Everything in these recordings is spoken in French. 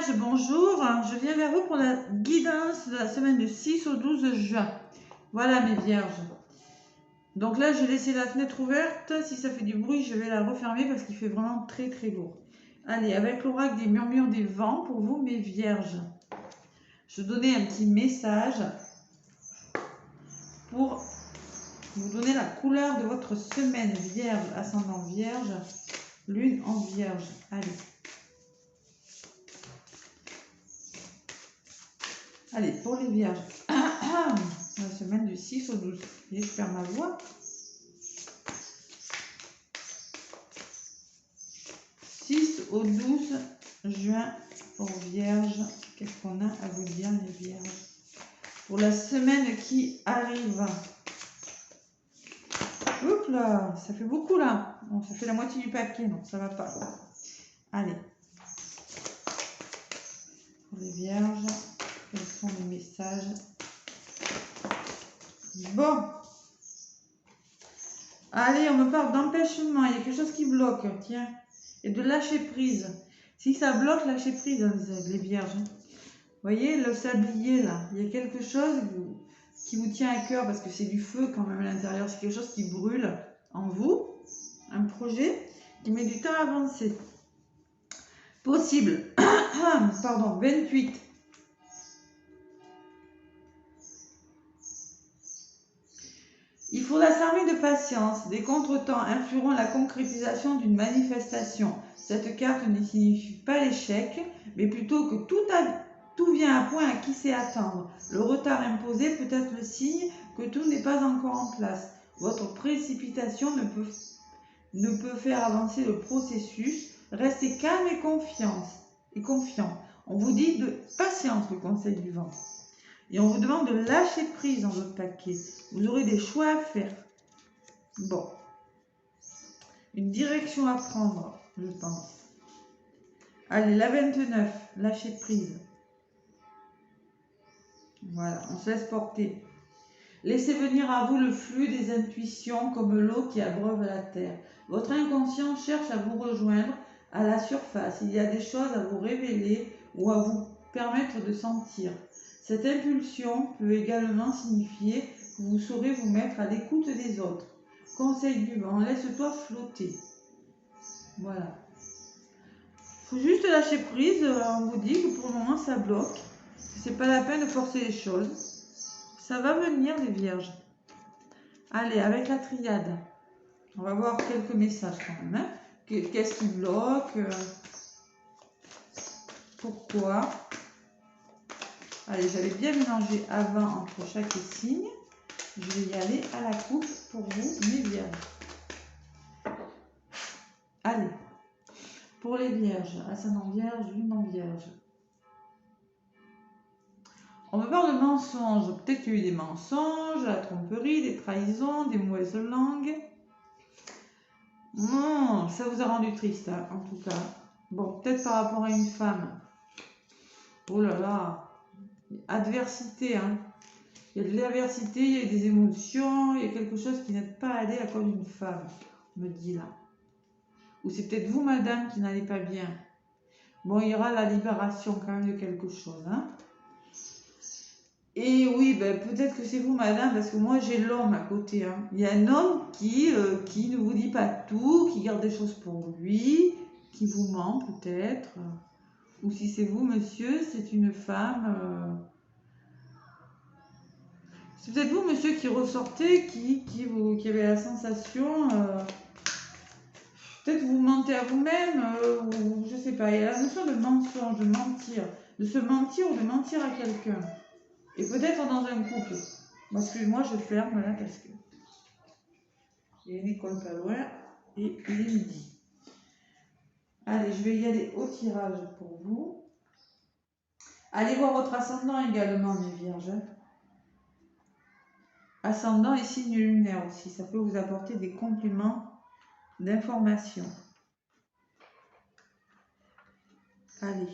Vierge, bonjour. Je viens vers vous pour la guidance de la semaine du 6 au 12 juin. Voilà mes vierges. Donc là, j'ai laissé la fenêtre ouverte. Si ça fait du bruit, je vais la refermer parce qu'il fait vraiment très très lourd. Allez, avec l'oracle des murmures des vents pour vous mes vierges. Je donnais un petit message pour vous donner la couleur de votre semaine vierge, ascendant vierge, lune en vierge. Allez. Allez, pour les vierges, la semaine du 6 au 12. Et je perds ma voix. 6 au 12 juin pour vierge. Qu'est-ce qu'on a à vous dire, les vierges? Pour la semaine qui arrive. Oups là, ça fait beaucoup là. Bon, ça fait la moitié du paquet, donc ça va pas. Allez. Pour les vierges, quels sont les messages? Bon. Allez, on me parle d'empêchement. Il y a quelque chose qui bloque, tiens. Et de lâcher prise. Si ça bloque, lâcher prise, hein, les vierges. Vous voyez, le sablier là, il y a quelque chose qui vous tient à cœur parce que c'est du feu quand même à l'intérieur. C'est quelque chose qui brûle en vous. Un projet qui met du temps à avancer. Possible. Pardon, 28. Il faudra s'armer de patience. Des contretemps influeront la concrétisation d'une manifestation. Cette carte ne signifie pas l'échec, mais plutôt que tout vient à point à qui sait attendre. Le retard imposé peut être le signe que tout n'est pas encore en place. Votre précipitation ne peut faire avancer le processus. Restez calme et confiant. On vous dit de patience, le conseil du vent. Et on vous demande de lâcher prise dans votre paquet. Vous aurez des choix à faire. Bon. Une direction à prendre, je pense. Allez, la 29, lâcher prise. Voilà, on se laisse porter. Laissez venir à vous le flux des intuitions comme l'eau qui abreuve la terre. Votre inconscient cherche à vous rejoindre à la surface. Il y a des choses à vous révéler ou à vous permettre de sentir. Cette impulsion peut également signifier que vous saurez vous mettre à l'écoute des autres. Conseil du vent, laisse-toi flotter. Voilà. Il faut juste lâcher prise. On vous dit que pour le moment ça bloque. C'est pas la peine de forcer les choses. Ça va venir les vierges. Allez, avec la triade. On va voir quelques messages quand même. Hein. Qu'est-ce qui bloque? Pourquoi? Allez, j'avais bien mélangé avant entre chaque signe. Je vais y aller à la coupe pour vous, mes vierges. Allez, pour les vierges, ascendant vierge, lune en vierge. On me parle de mensonges. Peut-être qu'il y a eu des mensonges, la tromperie, des trahisons, des mauvaises langues. Non, ça vous a rendu triste, hein, en tout cas. Bon, peut-être par rapport à une femme. Oh là là. Adversité, hein. Il y a de l'adversité, il y a des émotions, il y a quelque chose qui n'aide pas allé à cause d'une femme, on me dit là. Ou c'est peut-être vous, madame, qui n'allez pas bien. Bon, il y aura la libération quand même de quelque chose, hein. Et oui, ben, peut-être que c'est vous, madame, parce que moi, j'ai l'homme à côté, hein. Il y a un homme qui ne vous dit pas tout, qui garde des choses pour lui, qui vous ment peut-être. Ou si c'est vous, monsieur, c'est une femme... C'est peut-être vous, monsieur, qui ressortez, qui avait la sensation, peut-être vous mentez à vous-même, ou je sais pas, il y a la notion de mensonge, de mentir, de se mentir ou de mentir à quelqu'un. Et peut-être dans un couple. Excuse-moi, je ferme là parce que il y a une école pas loin et il est midi. Allez, je vais y aller au tirage pour vous. Allez voir votre ascendant également, mes vierges. Ascendant et signe lunaire aussi, ça peut vous apporter des compléments d'informations. Allez,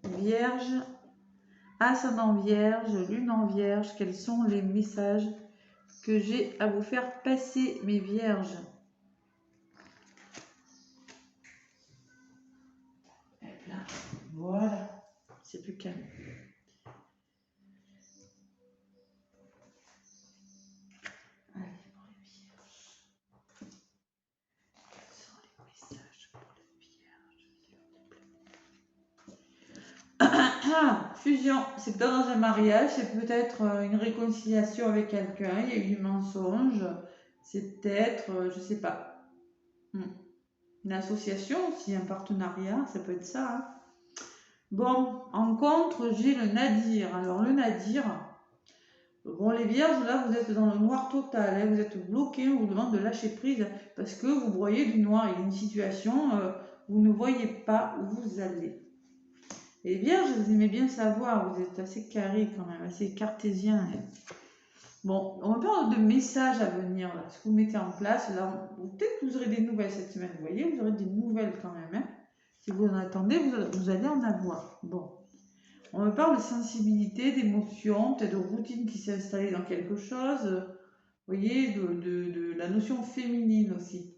vierge, ascendant vierge, lune en vierge, quels sont les messages que j'ai à vous faire passer, mes vierges? Voilà. c'est plus calme. Allez, pour les vierges. Quels sont les messages pour les vierges? Fusion, c'est que dans un mariage, c'est peut-être une réconciliation avec quelqu'un, il y a eu du mensonge, c'est peut-être, je sais pas, une association aussi, un partenariat, ça peut être ça. Hein. Bon, en contre, j'ai le nadir. Alors le nadir, bon les vierges, là vous êtes dans le noir total, hein, vous êtes bloqués, on vous demande de lâcher prise parce que vous broyez du noir, il y a une situation, vous ne voyez pas où vous allez. Et les vierges, vous aimez bien savoir, vous êtes assez carré quand même, assez cartésien. Hein. Bon, on parle de messages à venir, là, ce que vous mettez en place, là, peut-être que vous aurez des nouvelles cette semaine, vous voyez, vous aurez des nouvelles quand même. Hein. Si vous en attendez, vous allez en avoir. Bon. On me parle de sensibilité, d'émotion, peut-être de routine qui s'est installée dans quelque chose. Vous voyez, de la notion féminine aussi.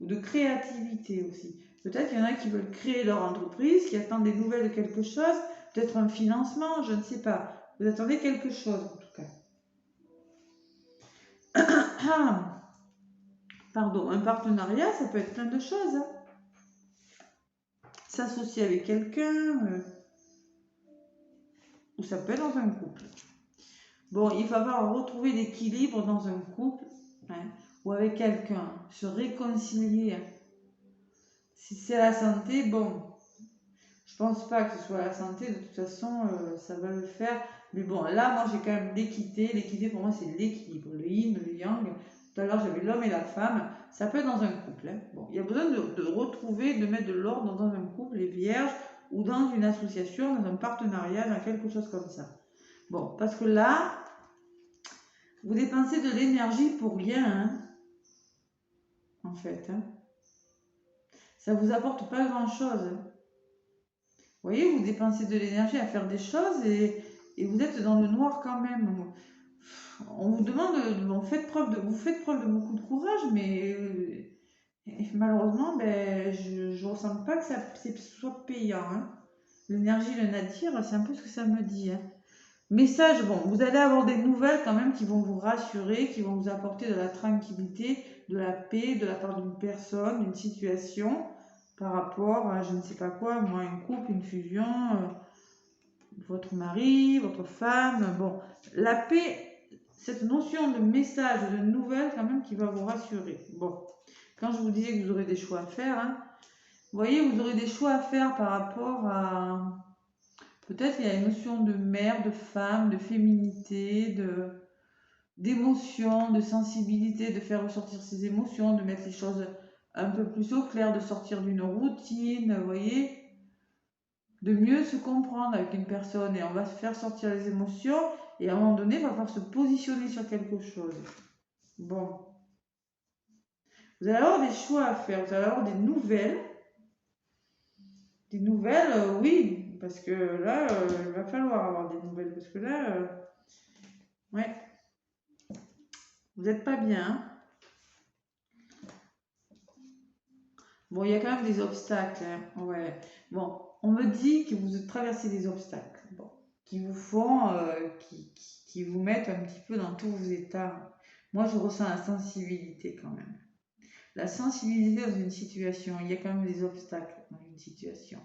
Ou de créativité aussi. Peut-être qu'il y en a qui veulent créer leur entreprise, qui attendent des nouvelles de quelque chose, peut-être un financement, je ne sais pas. Vous attendez quelque chose en tout cas. Pardon, un partenariat, ça peut être plein de choses. Hein. S'associer avec quelqu'un, ou ça peut être dans un couple. Bon, il va falloir retrouver l'équilibre dans un couple, hein, ou avec quelqu'un, se réconcilier. Si c'est la santé, bon, je pense pas que ce soit la santé, de toute façon, ça va le faire. Mais bon, là, moi, j'ai quand même l'équité. L'équité, pour moi, c'est l'équilibre, le yin, le yang. Tout à l'heure, j'avais l'homme et la femme. Ça peut être dans un couple. Hein. Bon, il y a besoin de retrouver, de mettre de l'ordre dans un couple, les vierges, ou dans une association, dans un partenariat, dans quelque chose comme ça. Bon, parce que là, vous dépensez de l'énergie pour rien, hein, en fait. Hein. Ça vous apporte pas grand-chose. Hein. Vous voyez, vous dépensez de l'énergie à faire des choses et vous êtes dans le noir quand même. On vous demande, vous faites preuve de beaucoup de courage, mais malheureusement, ben, je ne ressens pas que ça soit payant. Hein. L'énergie, le nadir, c'est un peu ce que ça me dit. Hein. Message, bon, vous allez avoir des nouvelles quand même qui vont vous rassurer, qui vont vous apporter de la tranquillité, de la paix de la part d'une personne, d'une situation par rapport à je ne sais pas quoi, moi, un couple, une fusion, votre mari, votre femme. Bon, la paix, cette notion de message, de nouvelles quand même qui va vous rassurer. Bon, quand je vous disais que vous aurez des choix à faire, hein, vous voyez, vous aurez des choix à faire par rapport à... Peut-être il y a une notion de mère, de femme, de féminité, d'émotion, de sensibilité, de faire ressortir ses émotions, de mettre les choses un peu plus au clair, de sortir d'une routine, vous voyez, de mieux se comprendre avec une personne et on va se faire sortir les émotions et à un moment donné, il va falloir se positionner sur quelque chose. Bon. Vous allez avoir des choix à faire, vous allez avoir des nouvelles. Des nouvelles, oui, parce que là, il va falloir avoir des nouvelles, parce que là, ouais, vous n'êtes pas bien. Hein. Bon, il y a quand même des obstacles, hein. Ouais. Bon, on me dit que vous traversez des obstacles, bon, qui vous font, qui vous mettent un petit peu dans tous vos états. Moi, je ressens la sensibilité quand même. La sensibilité dans une situation, il y a quand même des obstacles dans une situation.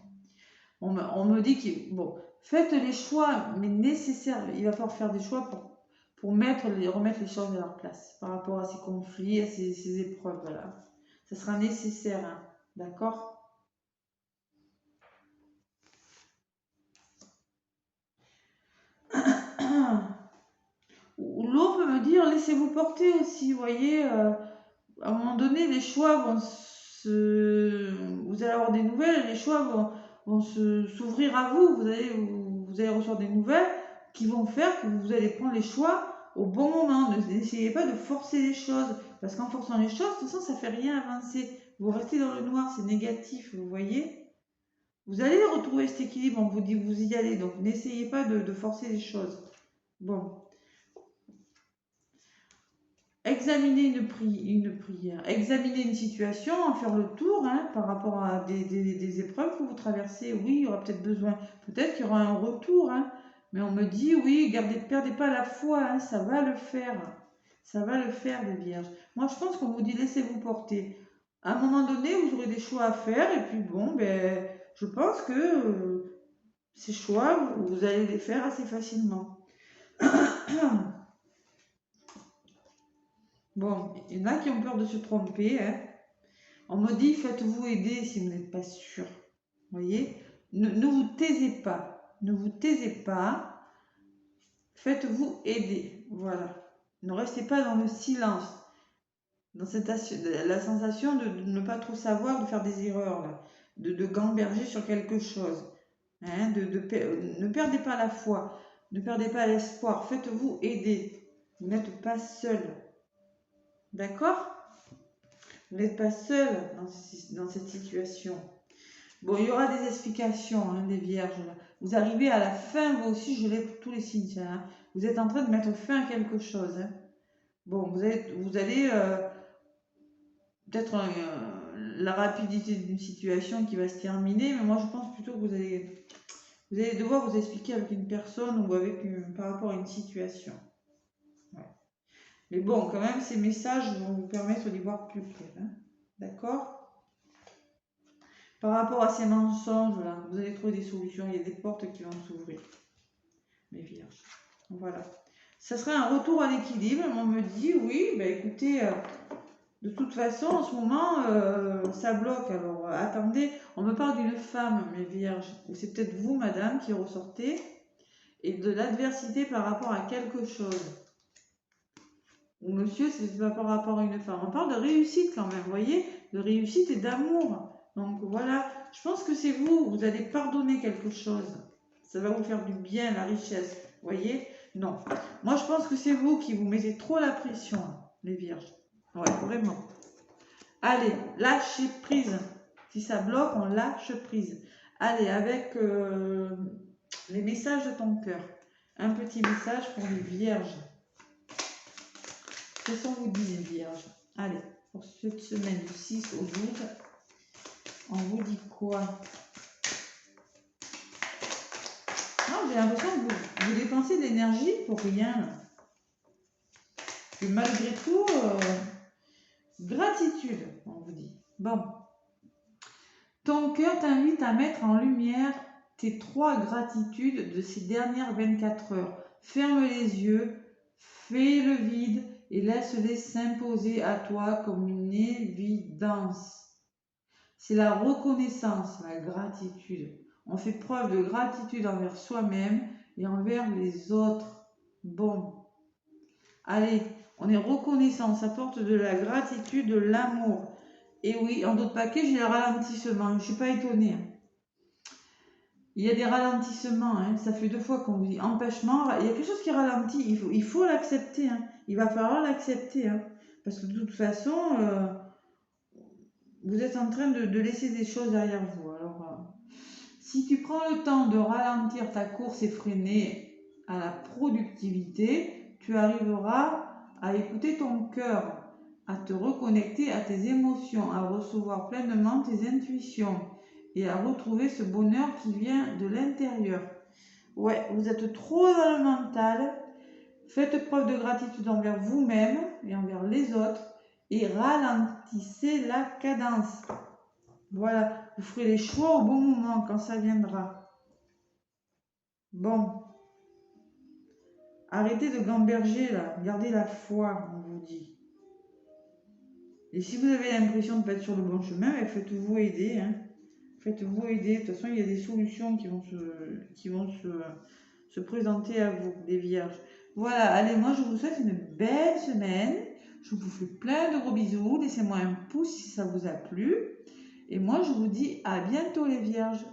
On me dit que, bon, faites les choix, mais nécessaires. Il va falloir faire des choix pour remettre les choses à leur place par rapport à ces conflits, à ces épreuves. Voilà. Ça sera nécessaire, hein, d'accord? Ou l'eau peut me dire, laissez-vous porter aussi, vous voyez, à un moment donné, les choix vont vous allez avoir des nouvelles, les choix vont s'ouvrir à vous, vous allez recevoir des nouvelles qui vont faire que vous allez prendre les choix au bon moment. N'essayez pas de forcer les choses, parce qu'en forçant les choses, de toute façon, ça ne fait rien avancer. Vous restez dans le noir, c'est négatif, vous voyez. Vous allez retrouver cet équilibre, on vous dit vous y allez, donc n'essayez pas de forcer les choses. Bon. examiner une prière, examiner une situation, en faire le tour hein, par rapport à des épreuves que vous traversez. Oui, il y aura peut-être besoin, peut-être qu'il y aura un retour, hein, mais on me dit, oui, perdez pas la foi, hein, ça va le faire. Ça va le faire, les vierges. Moi, je pense qu'on vous dit, laissez-vous porter. À un moment donné, vous aurez des choix à faire, et puis bon, ben, je pense que ces choix, vous allez les faire assez facilement. Bon, il y en a qui ont peur de se tromper. Hein. On me dit, faites-vous aider si vous n'êtes pas sûr. Vous voyez, ne vous taisez pas. Ne vous taisez pas. Faites-vous aider. Voilà. Ne restez pas dans le silence. Dans la sensation de ne pas trop savoir, de faire des erreurs, là, de gamberger sur quelque chose. Hein, ne perdez pas la foi. Ne perdez pas l'espoir. Faites-vous aider. Vous n'êtes pas seul. D'accord ? Vous n'êtes pas seul dans cette situation. Bon, il y aura des explications, hein, des vierges. Vous arrivez à la fin, vous aussi, je l'ai pour tous les signes. Hein. Vous êtes en train de mettre fin à quelque chose. Hein. Bon, vous allez peut-être la rapidité d'une situation qui va se terminer, mais moi je pense plutôt que vous allez devoir vous expliquer avec une personne ou par rapport à une situation. Ouais. Mais bon, quand même, ces messages vont vous permettre d'y voir plus clair. Hein. D'accord ? Par rapport à ces mensonges, là, vous allez trouver des solutions. Il y a des portes qui vont s'ouvrir. Mes vierges. Voilà. Ça serait un retour à l'équilibre. On me dit, oui, bah écoutez, de toute façon, en ce moment, ça bloque. Alors, attendez, on me parle d'une femme, mes vierges. Ou c'est peut-être vous, madame, qui ressortez. Et de l'adversité par rapport à quelque chose. Ou monsieur, c'est pas par rapport à une femme. On parle de réussite quand même, vous voyez, de réussite et d'amour. Donc voilà, je pense que c'est vous, vous allez pardonner quelque chose. Ça va vous faire du bien, la richesse. Vous voyez? Non. Moi, je pense que c'est vous qui vous mettez trop la pression, les vierges. Ouais, vraiment. Allez, lâchez prise. Si ça bloque, on lâche prise. Allez, avec les messages de ton cœur. Un petit message pour les vierges. Qu'est-ce qu'on vous dit, les vierges? Allez, pour cette semaine du 6 au 12, on vous dit quoi? Non, j'ai l'impression que vous dépensez de l'énergie pour rien. Et malgré tout, gratitude, on vous dit. Bon. Ton cœur t'invite à mettre en lumière tes 3 gratitudes de ces dernières 24 heures. Ferme les yeux, fais le vide et laisse-les s'imposer à toi comme une évidence. C'est la reconnaissance, la gratitude. On fait preuve de gratitude envers soi-même et envers les autres. Bon. Allez, on est reconnaissant, ça porte de la gratitude, de l'amour. Et oui, en d'autres paquets, j'ai le ralentissement. Je ne suis pas étonnée. Il y a des ralentissements. Hein. Ça fait 2 fois qu'on vous dit empêchement. Il y a quelque chose qui ralentit. Il faut l'accepter. Hein. Il va falloir l'accepter. Hein. Parce que de toute façon, vous êtes en train de laisser des choses derrière vous. Alors, si tu prends le temps de ralentir ta course effrénée à la productivité, tu arriveras à écouter ton cœur, à te reconnecter à tes émotions, à recevoir pleinement tes intuitions et à retrouver ce bonheur qui vient de l'intérieur. Ouais, vous êtes trop dans le mental. Faites preuve de gratitude envers vous-même et envers les autres et ralentissez la cadence. Voilà, vous ferez les choix au bon moment quand ça viendra. Bon. Arrêtez de gamberger là, gardez la foi, on vous dit. Et si vous avez l'impression de ne pas être sur le bon chemin, faites-vous aider. Hein. Faites-vous aider. De toute façon, il y a des solutions qui vont se présenter à vous, les vierges. Voilà, allez, moi je vous souhaite une belle semaine. Je vous fais plein de gros bisous. Laissez-moi un pouce si ça vous a plu. Et moi je vous dis à bientôt les vierges.